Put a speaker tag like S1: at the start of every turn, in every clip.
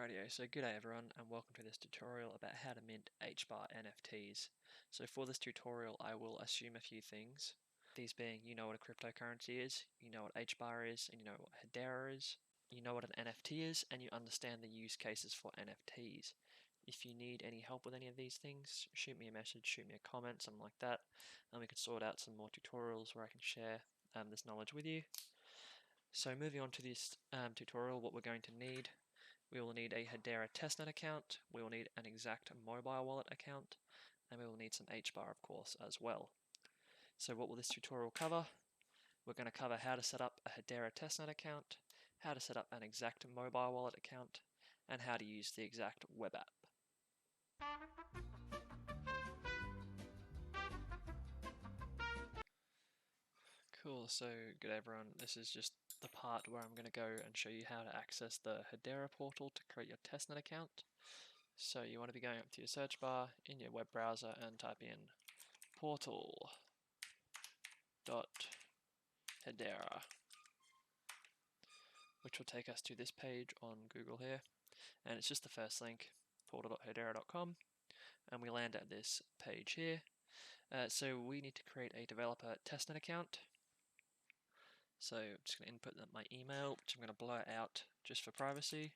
S1: Rightio, so good day everyone and welcome to this tutorial about how to mint HBAR NFTs. So for this tutorial I will assume a few things. These being, you know what a cryptocurrency is, you know what HBAR is, and you know what Hedera is, you know what an NFT is, and you understand the use cases for NFTs. If you need any help with any of these things, shoot me a message, shoot me a comment, something like that, and we can sort out some more tutorials where I can share this knowledge with you. So moving on to this tutorial, what we're going to need. We will need a Hedera testnet account, we will need an Xact mobile wallet account, and we will need some HBAR of course as well. So what will this tutorial cover? We're going to cover how to set up a Hedera testnet account, how to set up an Xact mobile wallet account, and how to use the Xact web app. Cool, so good everyone, this is just the part where I'm going to go and show you how to access the Hedera portal to create your testnet account. So you want to be going up to your search bar in your web browser and type in portal.hedera, which will take us to this page on Google here, and it's just the first link, portal.hedera.com, and we land at this page here. So we need to create a developer testnet account. So I'm just going to input my email, which I'm going to blur out just for privacy.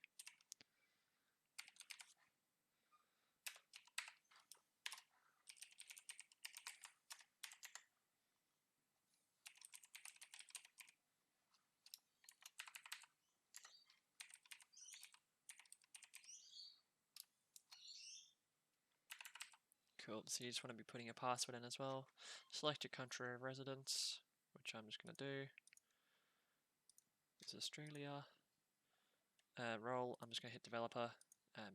S1: Cool, so you just want to be putting a password in as well. Select your country of residence, which I'm just going to do. It's Australia. Role, I'm just going to hit developer,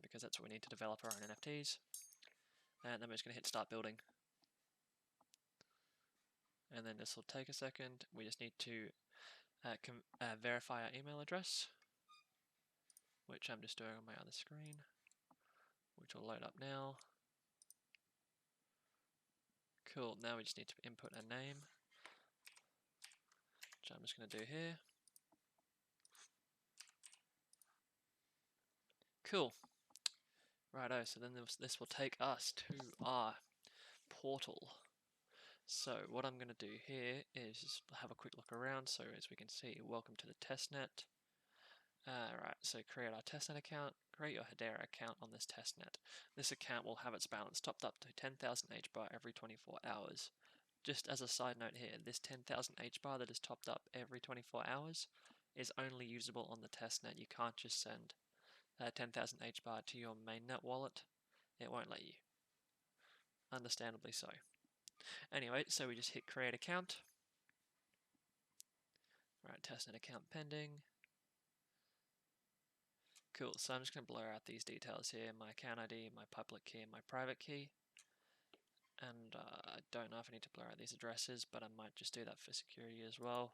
S1: because that's what we need to develop our own NFTs. And then we're just going to hit start building. And then this will take a second. We just need to verify our email address, which I'm just doing on my other screen, which will load up now. Cool, now we just need to input a name, which I'm just going to do here. Cool. Righto, so then this will take us to our portal. So what I'm going to do here is just have a quick look around. So as we can see, welcome to the testnet. Right, so create our testnet account, create your Hedera account on this testnet. This account will have its balance topped up to 10,000 HBAR every 24 hours. Just as a side note here, this 10,000 HBAR that is topped up every 24 hours is only usable on the testnet. You can't just send 10,000 HBAR to your Mainnet wallet. It won't let you. Understandably so. Anyway, so we just hit create account. Right, testnet account pending. Cool, so I'm just going to blur out these details here, my account ID, my public key, and my private key. And I don't know if I need to blur out these addresses, but I might just do that for security as well.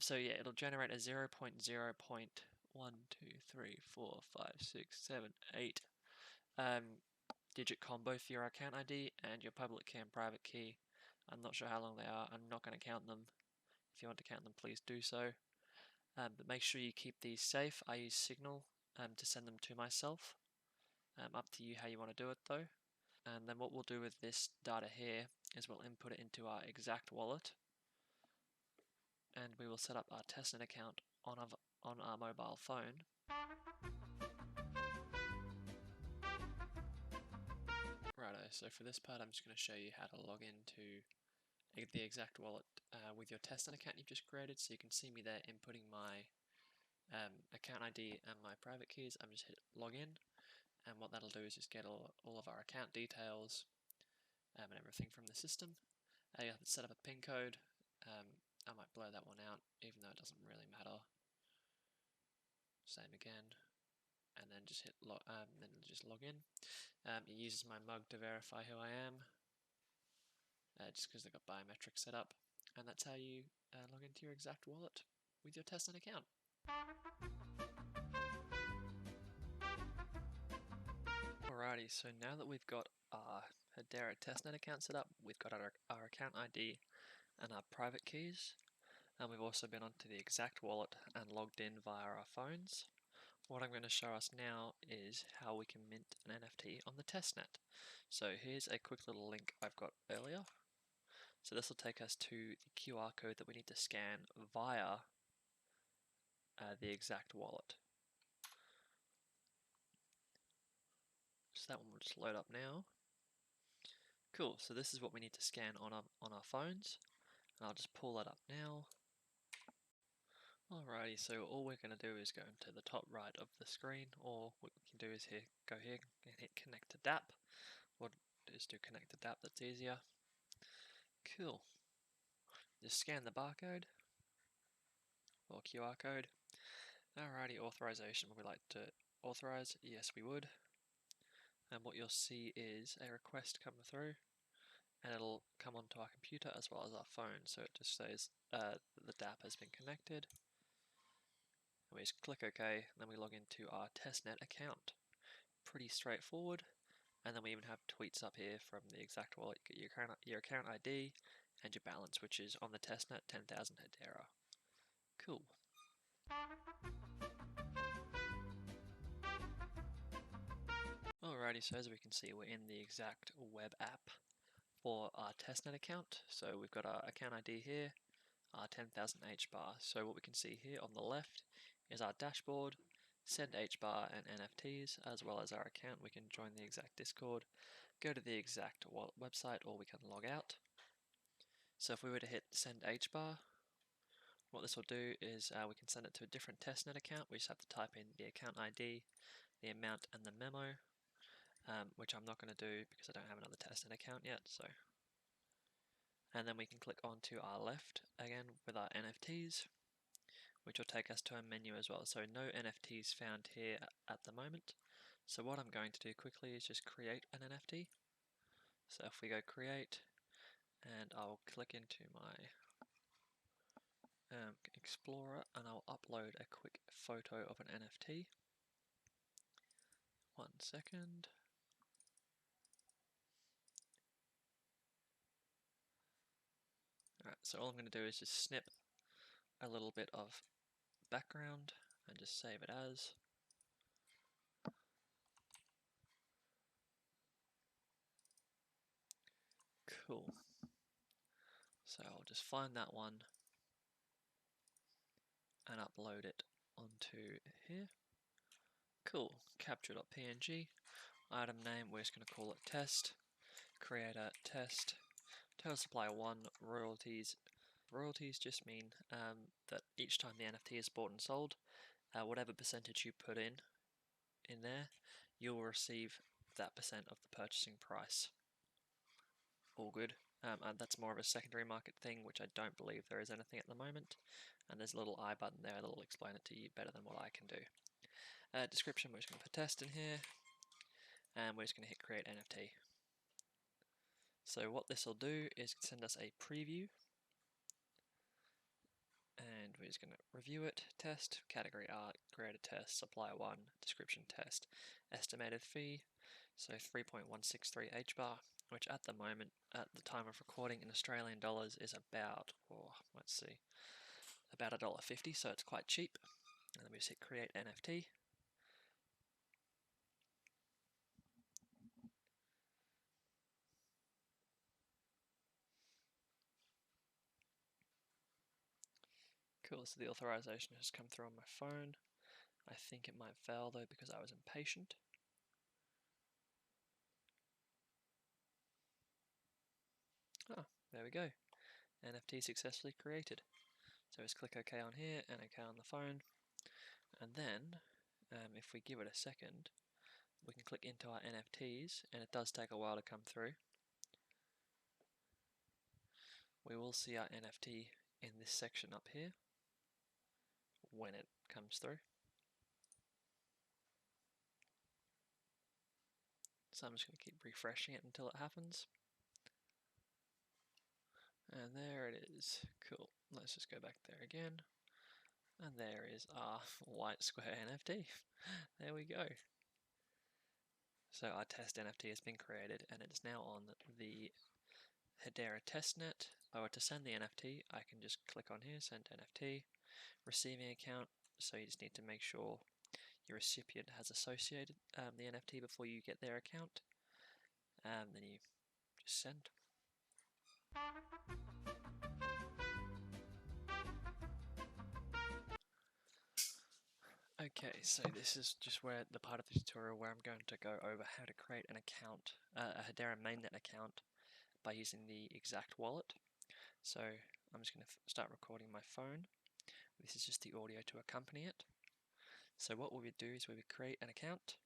S1: So yeah, it'll generate a 0.0.1234567 digit combo for your account ID and your public key and private key. I'm not sure how long they are, I'm not going to count them. If you want to count them, please do so. But make sure you keep these safe. I use Signal to send them to myself. Up to you how you want to do it though. And then what we'll do with this data here is we'll input it into our Xact wallet. And we will set up our testnet account on our mobile phone. Righto, so for this part I'm just going to show you how to log into the Xact wallet with your testnet account you've just created. So you can see me there inputting my account ID and my private keys. I'm just hit login, and what that'll do is just get all of our account details and everything from the system. You have to set up a PIN code. I might blur that one out, even though it doesn't really matter. Same again, and then just hit log in. It uses my mug to verify who I am, just because they've got biometrics set up, and that's how you log into your Xact wallet with your testnet account. Alrighty, so now that we've got our Hedera testnet account set up, we've got our account ID and our private keys, and we've also been onto the Xact wallet and logged in via our phones. What I'm going to show us now is how we can mint an NFT on the testnet. So here's a quick little link I've got earlier. So this will take us to the QR code that we need to scan via the Xact wallet. So that one will just load up now. Cool, so this is what we need to scan on our phones, and I'll just pull that up now. Alrighty, so all we're going to do is go into the top right of the screen, or what we can do is go here and hit connect to DApp. What is to connect to DApp, that's easier. Cool. Just scan the barcode or QR code. Alrighty, authorization. Would we like to authorize? Yes, we would. And what you'll see is a request come through, and it'll come onto our computer as well as our phone. So it just says that the DApp has been connected. And we just click OK, and then we log into our testnet account. Pretty straightforward. And then we even have tweets up here from the Xact wallet. You get your account ID and your balance, which is on the testnet 10,000 Hedera. Cool. Alrighty, so as we can see, we're in the Xact web app for our testnet account. So we've got our account ID here, our 10,000 HBAR. So what we can see here on the left is our dashboard, send HBAR and NFTs, as well as our account. We can join the Xact Discord, go to the Xact wallet website, or we can log out. So if we were to hit send HBAR, what this will do is we can send it to a different testnet account. We just have to type in the account ID, the amount, and the memo, which I'm not going to do because I don't have another testnet account yet. And then we can click onto our left again with our NFTs, which will take us to a menu as well. So no NFTs found here at the moment. So what I'm going to do quickly is just create an NFT. So if we go create, and I'll click into my Explorer, and I'll upload a quick photo of an NFT. 1 second. Alright, so all I'm going to do is just snip a little bit of background and just save it as. Cool. So I'll just find that one and upload it onto here. Cool. Capture.png. Item name, we're just going to call it test. Creator test. Total supply 1. Royalties. Royalties just mean that each time the NFT is bought and sold, whatever percentage you put in there, you'll receive that percent of the purchasing price. All good. And that's more of a secondary market thing, which I don't believe there is anything at the moment. And there's a little I button there that will explain it to you better than what I can do. Description, we're just going to put test in here, and we're just going to hit create NFT. So what this will do is send us a preview, and we're just going to review it. Test, category art, creator test, supplier 1, description test, estimated fee, so 3.163 HBAR, which at the moment, at the time of recording in Australian dollars, is about, let's see, about $1.50, so it's quite cheap. And then we just hit create NFT. Cool, so the authorization has come through on my phone. I think it might fail though because I was impatient. Ah, there we go. NFT successfully created. So let's click OK on here and OK on the phone. And then, if we give it a second, we can click into our NFTs, and it does take a while to come through. We will see our NFT in this section up here when it comes through. So I'm just going to keep refreshing it until it happens. And there it is. Cool. Let's just go back there again. And there is our white square NFT. There we go. So our test NFT has been created, and it's now on the Hedera testnet. If I were to send the NFT, I can just click on here, send NFT, receiving account. So you just need to make sure your recipient has associated the NFT before you get their account, and then you just send. Okay, so this is just where the part of the tutorial where I'm going to go over how to create an account, a Hedera Mainnet account, by using the Xact wallet. So I'm just going to start recording my phone. This is just the audio to accompany it. So what we would do is we would create an account,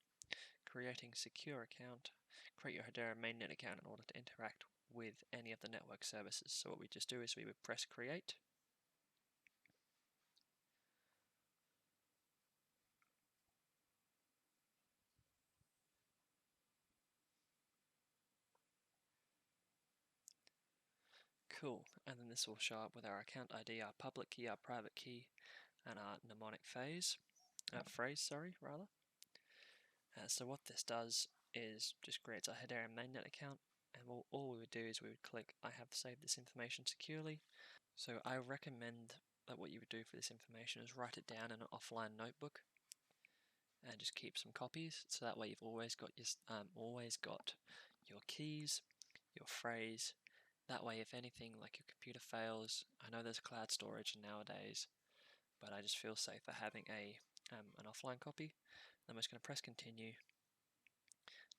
S1: creating secure account, create your Hedera Mainnet account in order to interact with any of the network services. So what we just do is we would press create. Cool, and then this will show up with our account ID, our public key, our private key, and our mnemonic phrase. So what this does is just creates a Hedera Mainnet account, and all we would do is we would click I have saved this information securely. So I recommend that what you would do for this information is write it down in an offline notebook and just keep some copies, so that way you've always got your keys, your phrase. That way, if anything like your computer fails, I know there's cloud storage nowadays, but I just feel safer having an offline copy. I'm just going to press continue.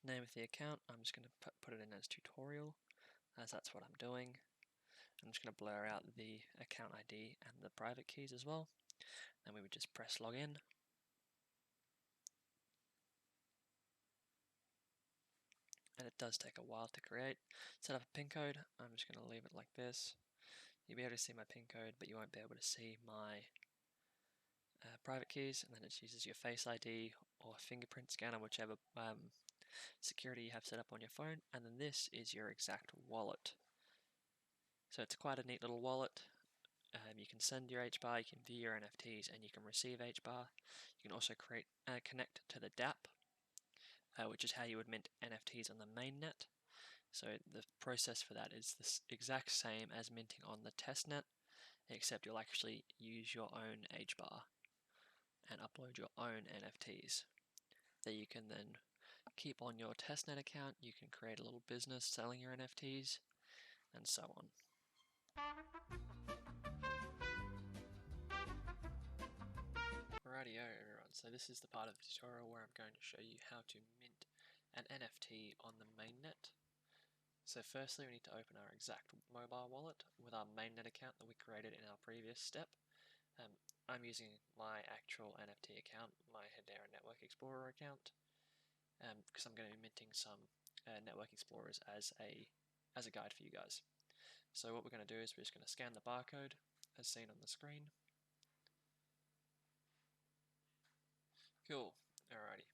S1: Name of the account, I'm just going to put it in as tutorial, as that's what I'm doing. I'm just going to blur out the account ID and the private keys as well. Then we would just press login. And it does take a while to create. Set up a PIN code, I'm just going to leave it like this. You'll be able to see my PIN code, but you won't be able to see my private keys, and then it uses your Face ID or fingerprint scanner, whichever security you have set up on your phone, and then this is your Xact wallet. So it's quite a neat little wallet. You can send your HBAR, you can view your NFTs, and you can receive HBAR. You can also connect to the DApp, which is how you would mint NFTs on the mainnet. So the process for that is the exact same as minting on the testnet, except you'll actually use your own HBAR and upload your own NFTs that you can then keep on your testnet account. You can create a little business selling your NFTs and so on. Rightio everyone, so this is the part of the tutorial where I'm going to show you how to mint an NFT on the mainnet. So firstly we need to open our Xact mobile wallet with our mainnet account that we created in our previous step. I'm using my actual NFT account, my Hedera Network Explorer account, because I'm going to be minting some Network Explorers as a guide for you guys. So what we're going to do is we're just going to scan the barcode as seen on the screen. Cool, alrighty.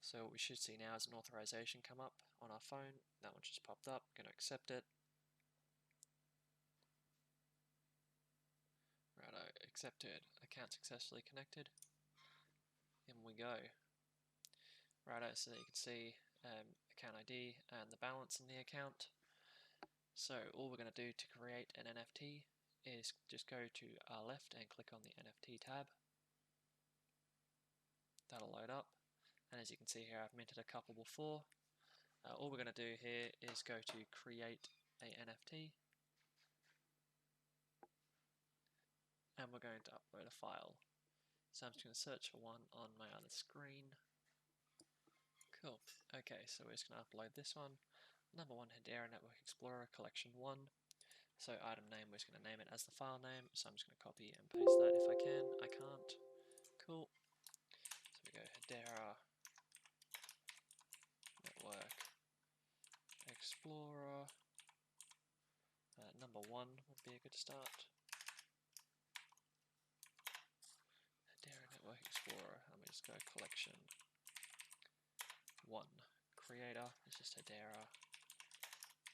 S1: So what we should see now is an authorization come up on our phone. That one just popped up, I'm going to accept it. Righto, accepted, account successfully connected. In we go. Righto, so you can see account ID and the balance in the account. So all we're going to do to create an NFT is just go to our left and click on the NFT tab. That'll load up, and as you can see here I've minted a couple before. All we're going to do here is go to create a NFT, and we're going to upload a file. So I'm just going to search for one on my other screen. Cool. Okay, so we're just going to upload this one. Number 1 Hedera Network Explorer Collection 1. So item name, we're just going to name it as the file name. So I'm just going to copy and paste that if I can. I can't. Cool. So we go Hedera Network Explorer. Number 1 would be a good start. Hedera Network Explorer. Let me just go Collection 1. Creator is just Hedera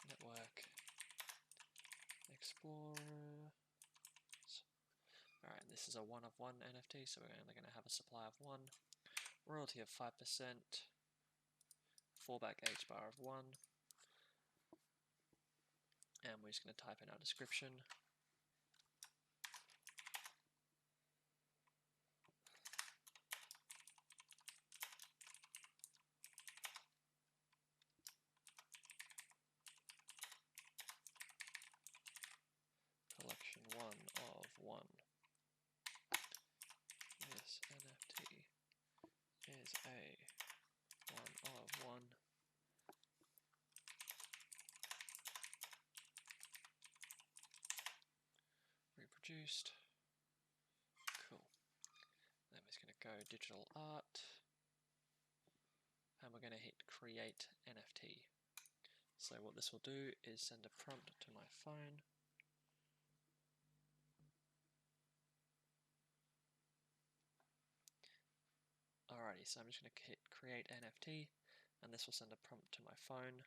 S1: Network Explorer. Alright, this is a 1 of 1 NFT, so we're only going to have a supply of 1. Royalty of 5%. Fallback HBAR of 1. And we're just going to type in our description. produced. Cool. Then we're just going to go digital art, and we're going to hit create NFT. So what this will do is send a prompt to my phone. Alrighty, so I'm just going to hit create NFT, and this will send a prompt to my phone.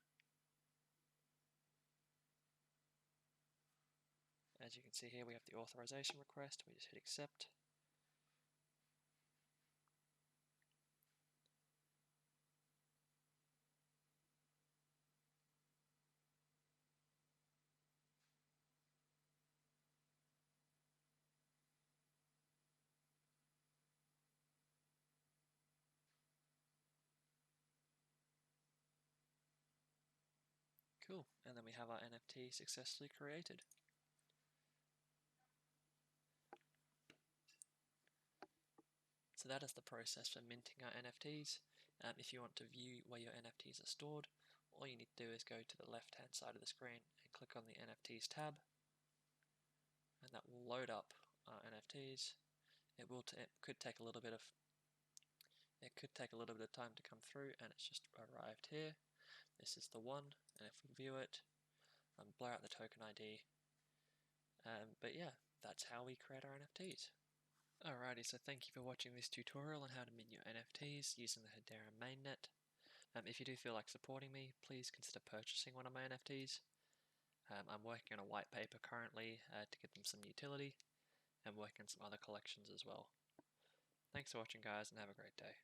S1: As you can see here, we have the authorization request. We just hit accept. Cool, and then we have our NFT successfully created. So that is the process for minting our NFTs. If you want to view where your NFTs are stored, all you need to do is go to the left hand side of the screen and click on the NFTs tab, and that will load up our NFTs. It could take a little bit of time to come through, and it's just arrived here. This is the one, and if we view it, blur out the token ID. But yeah, that's how we create our NFTs. Alrighty, so thank you for watching this tutorial on how to mint your NFTs using the Hedera mainnet. If you do feel like supporting me, please consider purchasing one of my NFTs. I'm working on a white paper currently to give them some utility, and working on some other collections as well. Thanks for watching, guys, and have a great day.